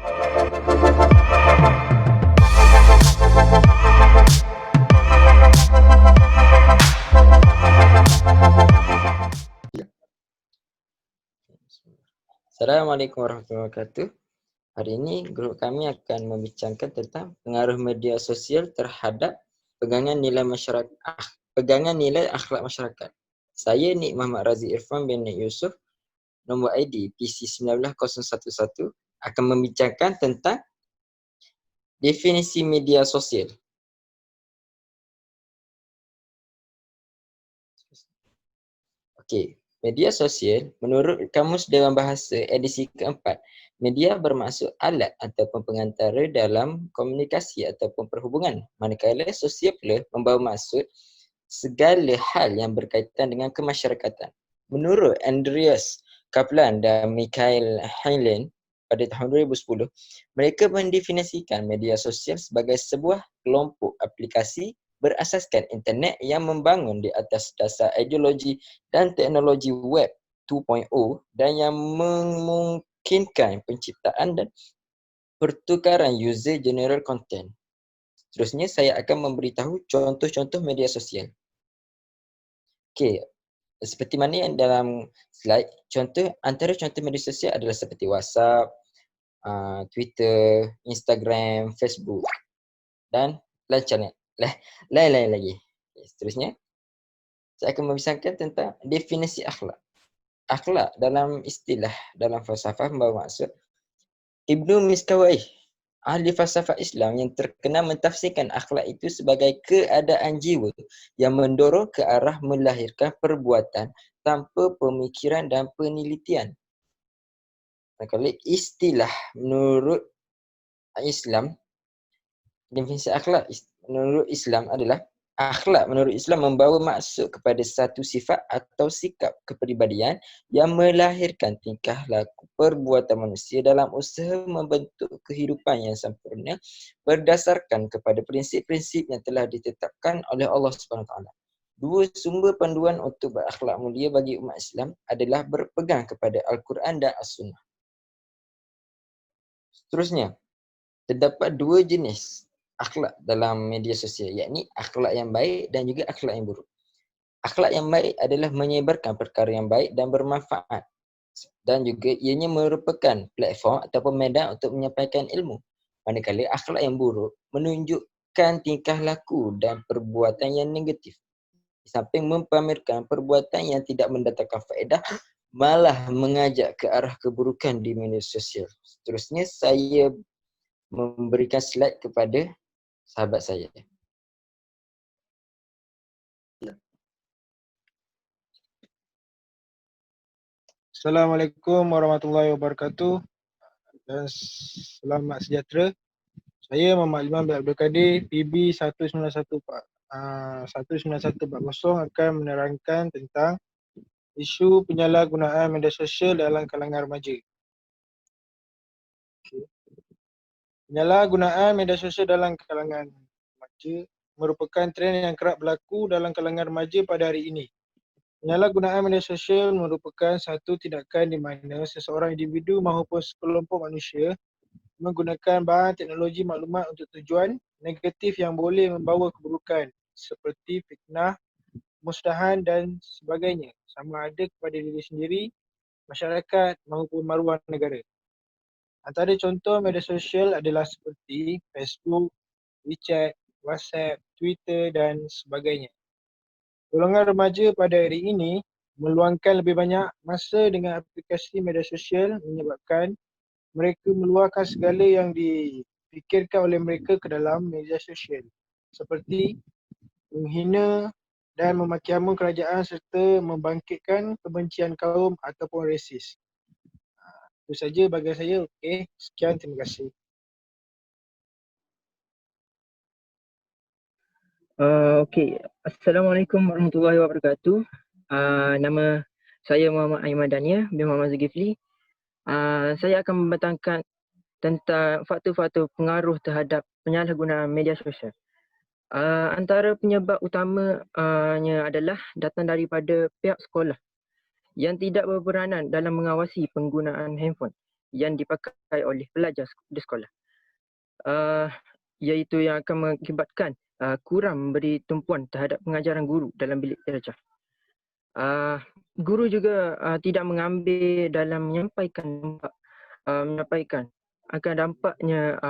Assalamualaikum warahmatullahi wabarakatuh. Hari ini grup kami akan membincangkan tentang pengaruh media sosial terhadap pegangan nilai akhlak masyarakat. Saya Nik Muhammad Razi Irfan bin Nik Yusof, nombor ID PC19011, akan membincangkan tentang definisi media sosial. Okey, media sosial menurut Kamus Dewan Bahasa edisi keempat, media bermaksud alat ataupun pengantara dalam komunikasi ataupun perhubungan. Manakala sosial pula membawa maksud segala hal yang berkaitan dengan kemasyarakatan. Menurut Andreas Kaplan dan Michael Heinlein pada tahun 2010, mereka mendefinisikan media sosial sebagai sebuah kelompok aplikasi berasaskan internet yang membangun di atas dasar ideologi dan teknologi web 2.0 dan yang memungkinkan penciptaan dan pertukaran user general content. Seterusnya saya akan memberitahu contoh-contoh media sosial. Okey, seperti mana yang dalam slide, antara contoh media sosial adalah seperti WhatsApp, Twitter, Instagram, Facebook dan lain-lain lagi. Seterusnya, saya akan membincangkan tentang definisi akhlak. Akhlak dalam istilah dalam falsafah membawa maksud Ibnu Miskawai, ahli falsafah Islam yang terkenal mentafsirkan akhlak itu sebagai keadaan jiwa yang mendorong ke arah melahirkan perbuatan tanpa pemikiran dan penelitian. Kalau istilah menurut Islam, definisi akhlak menurut Islam adalah akhlak menurut Islam membawa maksud kepada satu sifat atau sikap kepribadian yang melahirkan tingkah laku perbuatan manusia dalam usaha membentuk kehidupan yang sempurna berdasarkan kepada prinsip-prinsip yang telah ditetapkan oleh Allah SWT. Dua sumber panduan untuk berakhlak mulia bagi umat Islam adalah berpegang kepada Al-Quran dan As-Sunnah. Seterusnya, terdapat dua jenis akhlak dalam media sosial, yakni akhlak yang baik dan juga akhlak yang buruk. Akhlak yang baik adalah menyebarkan perkara yang baik dan bermanfaat, dan juga ianya merupakan platform ataupun medan untuk menyampaikan ilmu. Manakala akhlak yang buruk menunjukkan tingkah laku dan perbuatan yang negatif. Di samping mempamerkan perbuatan yang tidak mendatangkan faedah, malah mengajak ke arah keburukan di media sosial. Seterusnya saya memberikan slide kepada sahabat saya. Assalamualaikum warahmatullahi wabarakatuh dan selamat sejahtera. Saya Muhammad Ilman bin Abdul Kadir, PB 19140 akan menerangkan tentang isu penyalahgunaan media sosial dalam kalangan remaja. Penyalahgunaan media sosial dalam kalangan remaja merupakan trend yang kerap berlaku dalam kalangan remaja pada hari ini. Penyalahgunaan media sosial merupakan satu tindakan di mana seseorang individu maupun sekelompok manusia menggunakan bahan teknologi maklumat untuk tujuan negatif yang boleh membawa keburukan seperti fitnah, musdahan dan sebagainya, sama ada kepada diri sendiri, masyarakat maupun maruah negara. Antara contoh media sosial adalah seperti Facebook, WeChat, WhatsApp, Twitter dan sebagainya. Golongan remaja pada hari ini meluangkan lebih banyak masa dengan aplikasi media sosial menyebabkan mereka meluahkan segala yang dipikirkan oleh mereka ke dalam media sosial seperti menghina dan memaki-hamu kerajaan serta membangkitkan kebencian kaum ataupun rasis. Itu saja bagi saya. Okey, sekian, terima kasih. Okey, Assalamualaikum warahmatullahi wabarakatuh. Nama saya Muhammad Aiman Dania bin Muhammad Zulkifli. Saya akan membentangkan tentang faktor-faktor pengaruh terhadap penyalahgunaan media sosial. Antara penyebab utamanya adalah datang daripada pihak sekolah yang tidak berperanan dalam mengawasi penggunaan handphone yang dipakai oleh pelajar di sekolah, iaitu yang akan mengakibatkan kurang memberi tumpuan terhadap pengajaran guru dalam bilik belajar. Guru juga tidak mengambil dalam menyampaikan akan dampaknya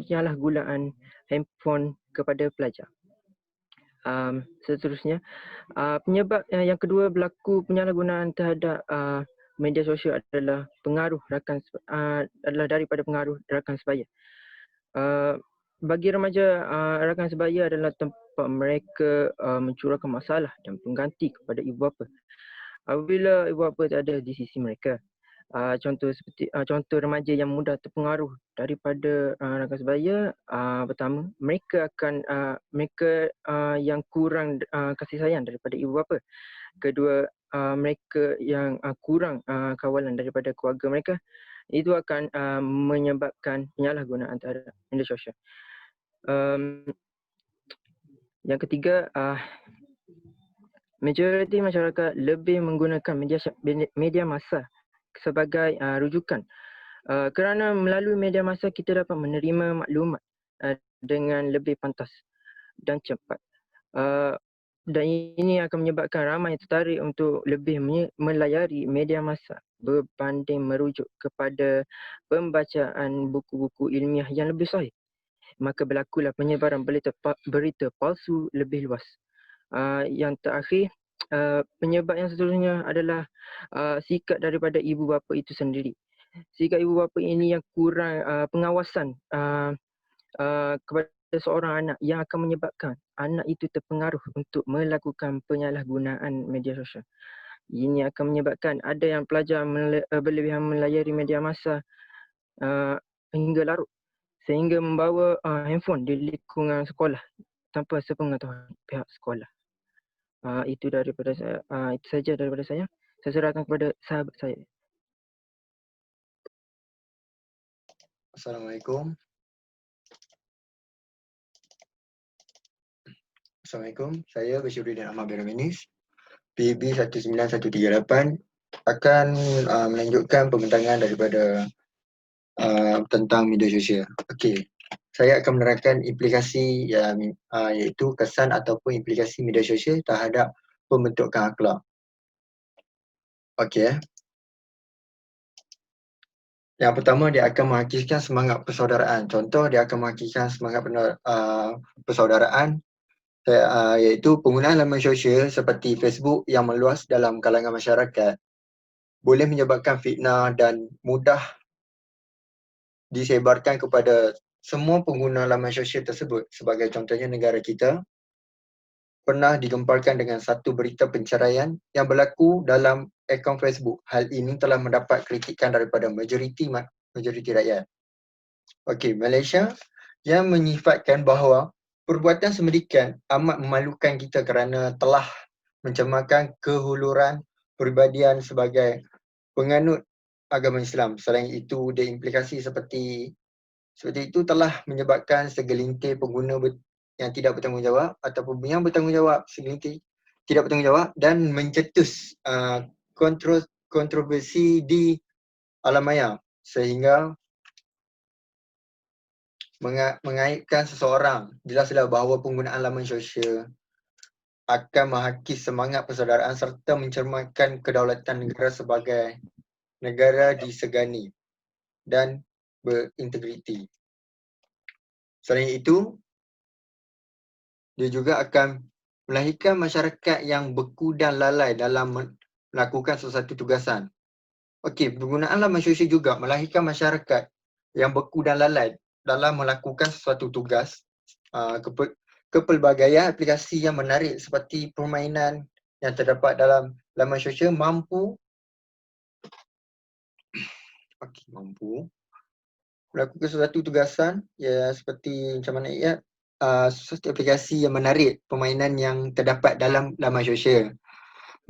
penyalahgunaan handphone kepada pelajar. Seterusnya, penyebab yang kedua berlaku penyalahgunaan terhadap media sosial adalah adalah daripada pengaruh rakan sebaya. Bagi remaja, rakan sebaya adalah tempat mereka mencurahkan masalah dan pengganti kepada ibu bapa apabila ibu bapa tak ada di sisi mereka. Contoh remaja yang mudah terpengaruh daripada rakan sebaya, pertama, mereka yang kurang kasih sayang daripada ibu bapa. Kedua, mereka yang kurang kawalan daripada keluarga mereka. Itu akan menyebabkan penyalahgunaan terhadap media sosial. Yang ketiga, majoriti masyarakat lebih menggunakan media massa sebagai rujukan, kerana melalui media massa kita dapat menerima maklumat dengan lebih pantas dan cepat, dan ini akan menyebabkan ramai tertarik untuk lebih melayari media massa berbanding merujuk kepada pembacaan buku-buku ilmiah yang lebih sahih. Maka berlakulah penyebaran berita palsu lebih luas. Yang terakhir, penyebab yang seterusnya adalah sikap daripada ibu bapa itu sendiri. Sikap ibu bapa ini yang kurang pengawasan kepada seorang anak yang akan menyebabkan anak itu terpengaruh untuk melakukan penyalahgunaan media sosial. Ini akan menyebabkan ada yang pelajar berlebihan melayari media massa hingga larut, sehingga membawa handphone di lingkungan sekolah tanpa sepengetahuan pihak sekolah. Itu daripada saya. Itu saja daripada saya. Saya serahkan kepada sahabat saya. Assalamualaikum. Saya Bashiruddin Ahmad Beraminis, PB 19138 akan melanjutkan pembentangan daripada tentang media sosial. Okey, saya akan menerangkan implikasi iaitu kesan ataupun implikasi media sosial terhadap pembentukan akhlak. Okey. Yang pertama, dia akan menghakiskan semangat persaudaraan. Contoh, dia akan menghakiskan semangat persaudaraan iaitu penggunaan laman sosial seperti Facebook yang meluas dalam kalangan masyarakat boleh menyebabkan fitnah dan mudah disebarkan kepada semua pengguna laman sosial tersebut. Sebagai contohnya, negara kita pernah digemparkan dengan satu berita penceraian yang berlaku dalam akaun Facebook. Hal ini telah mendapat kritikan daripada majoriti rakyat. Okey, Malaysia yang menyifatkan bahawa perbuatan semedikan amat memalukan kita kerana telah mencemarkan kehuluran peribadian sebagai penganut agama Islam. Selain itu, dia implikasi seperti itu telah menyebabkan segelintir pengguna yang tidak bertanggungjawab ataupun yang bertanggungjawab segelintir tidak bertanggungjawab dan mencetus kontroversi di alam maya sehingga mengaitkan seseorang. Jelaslah bahawa penggunaan laman sosial akan menghakis semangat persaudaraan serta mencerminkan kedaulatan negara sebagai negara disegani dan berintegriti. Selain itu, dia juga akan melahirkan masyarakat yang beku dan lalai dalam melakukan sesuatu tugasan. Okey, penggunaan laman sosial juga melahirkan masyarakat yang beku dan lalai dalam melakukan sesuatu tugas. Kepelbagaian aplikasi yang menarik seperti permainan yang terdapat dalam laman sosial mampu melakukan sesuatu tugasan seperti macam mana sesuatu aplikasi yang menarik permainan yang terdapat dalam laman sosial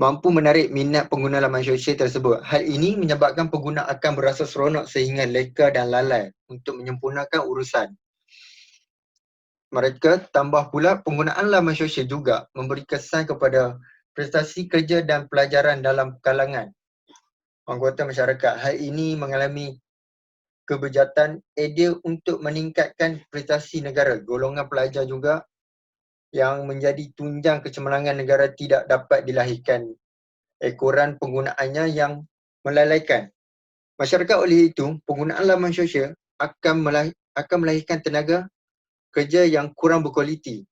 mampu menarik minat pengguna laman sosial tersebut. Hal ini menyebabkan pengguna akan berasa seronok sehingga leka dan lalai untuk menyempurnakan urusan mereka. Tambah pula, penggunaan laman sosial juga memberi kesan kepada prestasi kerja dan pelajaran dalam kalangan anggota masyarakat. Hal ini mengalami kebejatan idea untuk meningkatkan prestasi negara. Golongan pelajar juga yang menjadi tunjang kecemerlangan negara tidak dapat dilahirkan. Ekoran penggunaannya yang melalaikan. Masyarakat oleh itu, penggunaan laman sosial akan melahirkan tenaga kerja yang kurang berkualiti.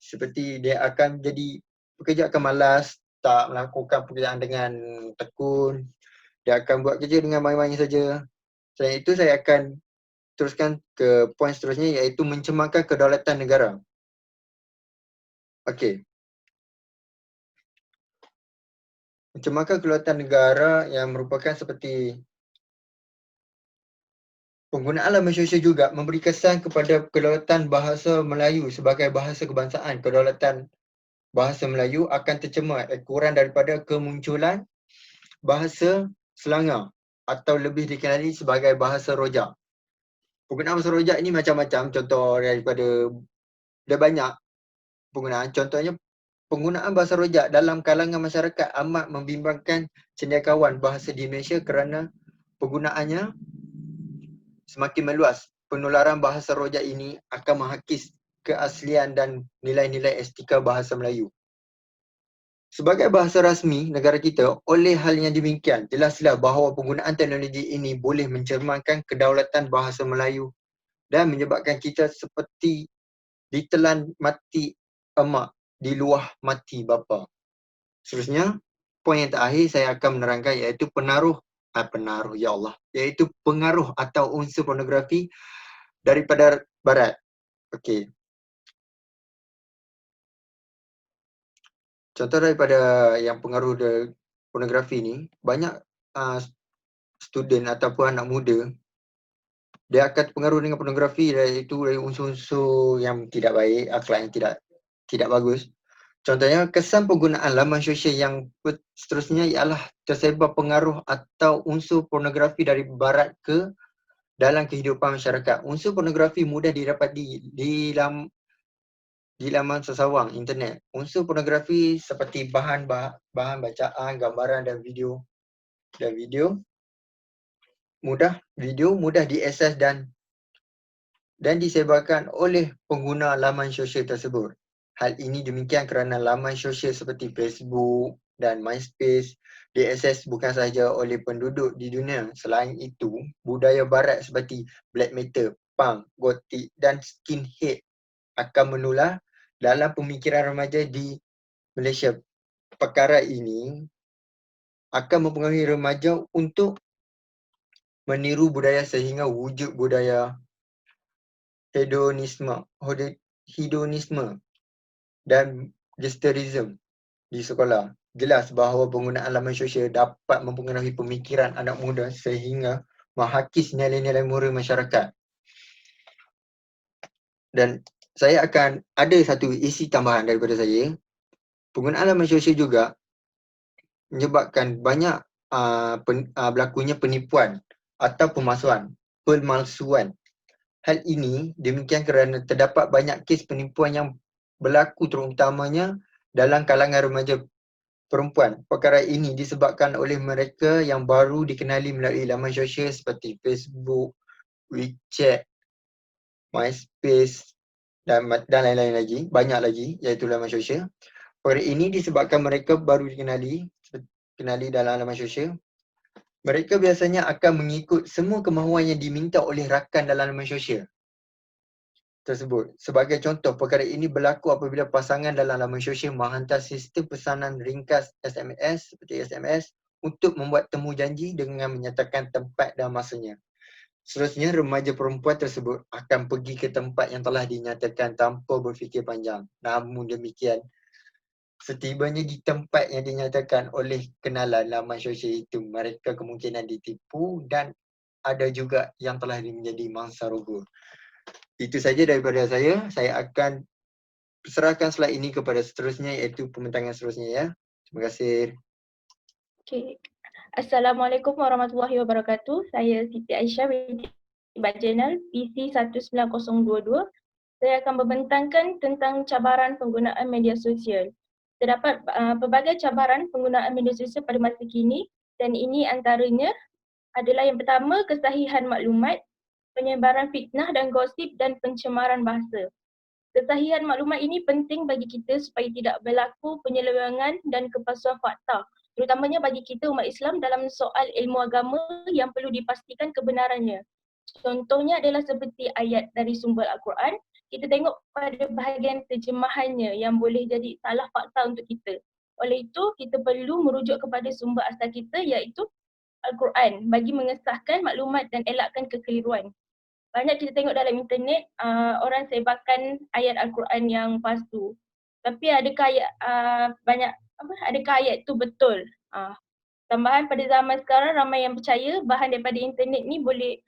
Seperti dia akan jadi, pekerja akan malas, tak melakukan pekerjaan dengan tekun. Dia akan buat kerja dengan main-main saja. Selain itu, saya akan teruskan ke poin seterusnya, iaitu mencemarkan kedaulatan negara. Okey. Mencemarkan kedaulatan negara yang merupakan seperti penggunaan laman sosial juga memberi kesan kepada kedaulatan bahasa Melayu sebagai bahasa kebangsaan. Kedaulatan bahasa Melayu akan tercemar kurang daripada kemunculan bahasa Selangor atau lebih dikenali sebagai bahasa Rojak. Penggunaan bahasa Rojak ini macam-macam, contoh daripada dia banyak penggunaan. Contohnya penggunaan bahasa Rojak dalam kalangan masyarakat amat membimbangkan cendekiawan bahasa di Malaysia kerana penggunaannya semakin meluas. Penularan bahasa Rojak ini akan menghakis keaslian dan nilai-nilai estetika bahasa Melayu. Sebagai bahasa rasmi negara kita, oleh hal yang demikian, jelaslah bahawa penggunaan teknologi ini boleh mencerminkan kedaulatan bahasa Melayu dan menyebabkan kita seperti ditelan mati emak di luah mati bapa. Seterusnya, poin yang terakhir saya akan menerangkan iaitu pengaruh atau unsur pornografi daripada barat. Okey. Contoh daripada yang pengaruh pornografi ni, banyak student ataupun anak muda dia akan terpengaruh dengan pornografi, iaitu dari unsur-unsur yang tidak baik, akhlak yang tidak bagus. Contohnya, kesan penggunaan laman sosial yang seterusnya ialah tersebar pengaruh atau unsur pornografi dari barat ke dalam kehidupan masyarakat. Unsur pornografi mudah didapati di laman sesawang internet. Unsur pornografi seperti bahan bacaan, gambaran dan video mudah diakses dan disebarkan oleh pengguna laman sosial tersebut. Hal ini demikian kerana laman sosial seperti Facebook dan MySpace diakses bukan sahaja oleh penduduk di dunia. Selain itu, budaya barat seperti black metal, punk, gothic dan skinhead akan menular dalam pemikiran remaja di Malaysia. Perkara ini akan mempengaruhi remaja untuk meniru budaya sehingga wujud budaya hedonisme dan gangsterisme di sekolah. Jelas bahawa penggunaan laman sosial dapat mempengaruhi pemikiran anak muda sehingga menghakis nilai-nilai moral masyarakat. Dan saya akan ada satu isi tambahan daripada saya. Penggunaan laman sosial juga menyebabkan banyak berlakunya penipuan atau pemalsuan. Hal ini demikian kerana terdapat banyak kes penipuan yang berlaku terutamanya dalam kalangan remaja perempuan. Perkara ini disebabkan oleh mereka yang baru dikenali melalui laman sosial seperti Facebook, WeChat, MySpace dan lain-lain lagi, banyak lagi iaitu laman sosial. Perkara ini disebabkan mereka baru dikenali dalam laman sosial. Mereka biasanya akan mengikut semua kemahuan yang diminta oleh rakan dalam laman sosial tersebut. Sebagai contoh, perkara ini berlaku apabila pasangan dalam laman sosial menghantar sistem pesanan ringkas SMS seperti SMS untuk membuat temu janji dengan menyatakan tempat dan masanya. Seterusnya, remaja perempuan tersebut akan pergi ke tempat yang telah dinyatakan tanpa berfikir panjang. Namun demikian, setibanya di tempat yang dinyatakan oleh kenalan laman sosial itu, mereka kemungkinan ditipu dan ada juga yang telah menjadi mangsa rogo. Itu saja daripada saya. Saya akan serahkan slide ini kepada seterusnya iaitu pembentangan seterusnya ya. Terima kasih. Okay. Assalamualaikum warahmatullahi wabarakatuh. Saya Siti Aisyah binti Bajenal PC 19022. Saya akan membentangkan tentang cabaran penggunaan media sosial. Terdapat pelbagai cabaran penggunaan media sosial pada masa kini dan ini antaranya adalah yang pertama, kesahihan maklumat. penyebaran fitnah dan gosip dan pencemaran bahasa. Kesahihan maklumat ini penting bagi kita supaya tidak berlaku penyelewengan dan kepalsuan fakta, terutamanya bagi kita umat Islam dalam soal ilmu agama yang perlu dipastikan kebenarannya. Contohnya adalah seperti ayat dari sumber Al-Quran, kita tengok pada bahagian terjemahannya yang boleh jadi salah fakta untuk kita. Oleh itu, kita perlu merujuk kepada sumber asal kita iaitu Al-Quran bagi mengesahkan maklumat dan elakkan kekeliruan. Banyak kita tengok dalam internet orang sebarkan ayat Al-Quran yang palsu. Tapi adakah ayat adakah ayat itu betul? Tambahan pada zaman sekarang ramai yang percaya bahan daripada internet ni boleh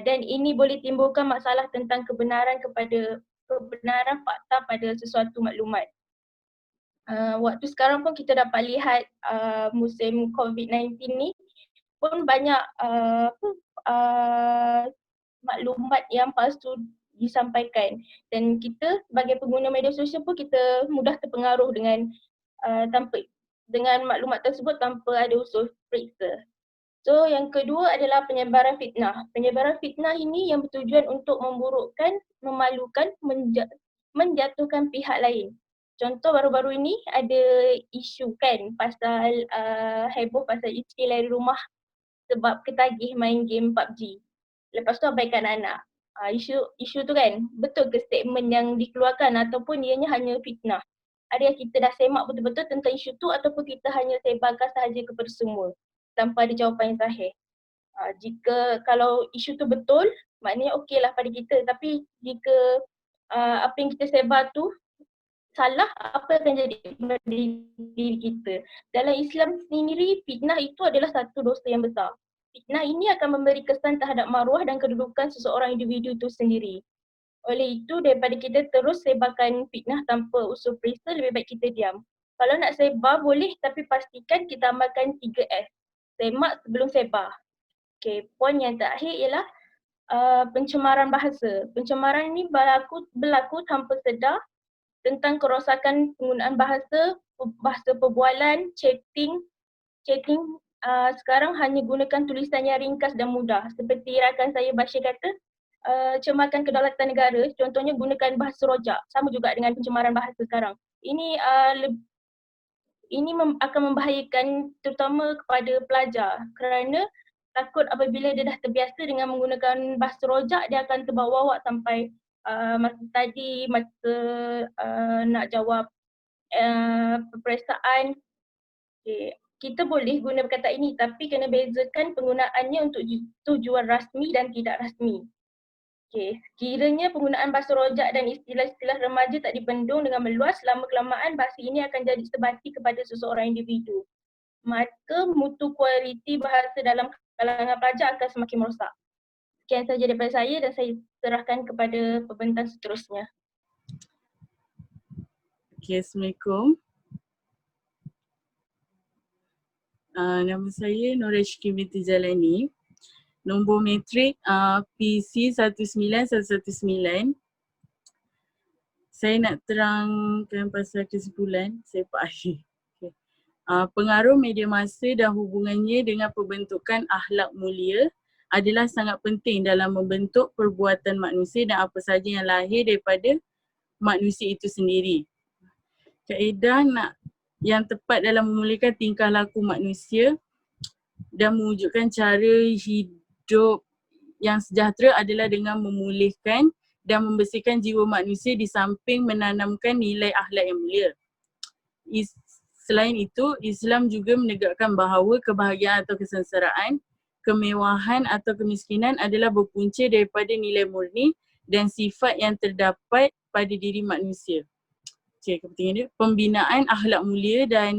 dan ini boleh timbulkan masalah tentang kebenaran fakta pada sesuatu maklumat. Waktu sekarang pun kita dapat lihat musim COVID-19 ni pun banyak maklumat yang palsu disampaikan dan kita sebagai pengguna media sosial pun kita mudah terpengaruh dengan maklumat tersebut tanpa ada unsur periksa. So yang kedua adalah penyebaran fitnah. Penyebaran fitnah ini yang bertujuan untuk memburukkan, memalukan, menjatuhkan pihak lain. Contoh baru-baru ini ada isu kan pasal heboh pasal isteri lari rumah sebab ketagih main game PUBG. Lepas tu abaikan anak. Isu tu kan, betul ke statement yang dikeluarkan ataupun ianya hanya fitnah? Ada yang kita dah semak betul-betul tentang isu tu ataupun kita hanya sebarkan sahaja kepada semua tanpa ada jawapan yang sahih? Jika kalau isu tu betul, maknanya okey lah pada kita. Tapi jika apa yang kita sebar tu salah, apa akan jadi pada diri kita? Dalam Islam sendiri, fitnah itu adalah satu dosa yang besar. Fitnah ini akan memberi kesan terhadap maruah dan kedudukan seseorang individu itu sendiri. Oleh itu, daripada kita terus sebarkan fitnah tanpa usul periksa, lebih baik kita diam. Kalau nak sebar boleh, tapi pastikan kita amalkan 3S. Semak sebelum sebar. Okay, poin yang terakhir ialah pencemaran bahasa. Pencemaran ini berlaku tanpa sedar tentang kerosakan penggunaan bahasa perbualan, chatting sekarang hanya gunakan tulisan yang ringkas dan mudah. Seperti rakan saya Bashir kata, cemarkan kedaulatan negara, contohnya gunakan bahasa rojak. Sama juga dengan pencemaran bahasa sekarang. Ini akan membahayakan terutama kepada pelajar kerana takut apabila dia dah terbiasa dengan menggunakan bahasa rojak, dia akan terbawa-bawa sampai masa tadi, masa nak jawab peperiksaan. Okay. Kita boleh guna perkataan ini tapi kena bezakan penggunaannya untuk tujuan rasmi dan tidak rasmi. Okay. Sekiranya penggunaan bahasa rojak dan istilah-istilah remaja tak dibendung dengan meluas, lama-kelamaan bahasa ini akan jadi sebati kepada seseorang individu. Maka mutu kualiti bahasa dalam kalangan pelajar akan semakin merosak. Sekian sahaja daripada saya dan saya serahkan kepada pembentang seterusnya. Okay, Assalamualaikum. Nama saya Noreshki binti Jalani. Nombor metrik PC 19119. Saya nak terangkan pasal kesimpulan saya Pak Akhir. Okay. Pengaruh media massa dan hubungannya dengan pembentukan akhlak mulia adalah sangat penting dalam membentuk perbuatan manusia dan apa sahaja yang lahir daripada manusia itu sendiri. Kaedah yang tepat dalam memulihkan tingkah laku manusia dan mewujudkan cara hidup yang sejahtera adalah dengan memulihkan dan membersihkan jiwa manusia di samping menanamkan nilai akhlak yang mulia. Selain itu, Islam juga menegakkan bahawa kebahagiaan atau kesengsaraan, kemewahan atau kemiskinan adalah berpunca daripada nilai murni dan sifat yang terdapat pada diri manusia. Okay, kepentingan dia. Pembinaan akhlak mulia dan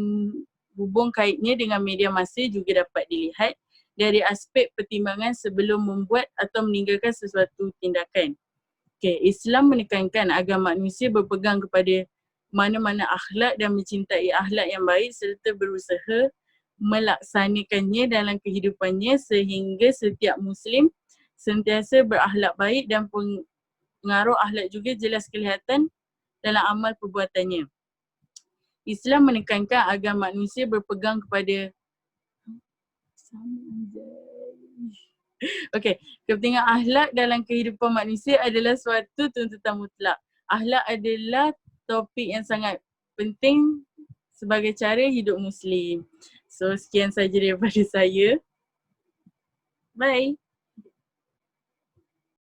hubung kaitnya dengan media massa juga dapat dilihat dari aspek pertimbangan sebelum membuat atau meninggalkan sesuatu tindakan. Okay, Islam menekankan agar manusia berpegang kepada mana-mana akhlak dan mencintai akhlak yang baik serta berusaha melaksanakannya dalam kehidupannya sehingga setiap Muslim sentiasa berakhlak baik dan pengaruh akhlak juga jelas kelihatan dalam amal perbuatannya. Islam menekankan agar manusia berpegang kepada Okey, kepentingan akhlak dalam kehidupan manusia adalah suatu tuntutan mutlak. Akhlak adalah topik yang sangat penting sebagai cara hidup Muslim. So sekian saja daripada saya. Bye.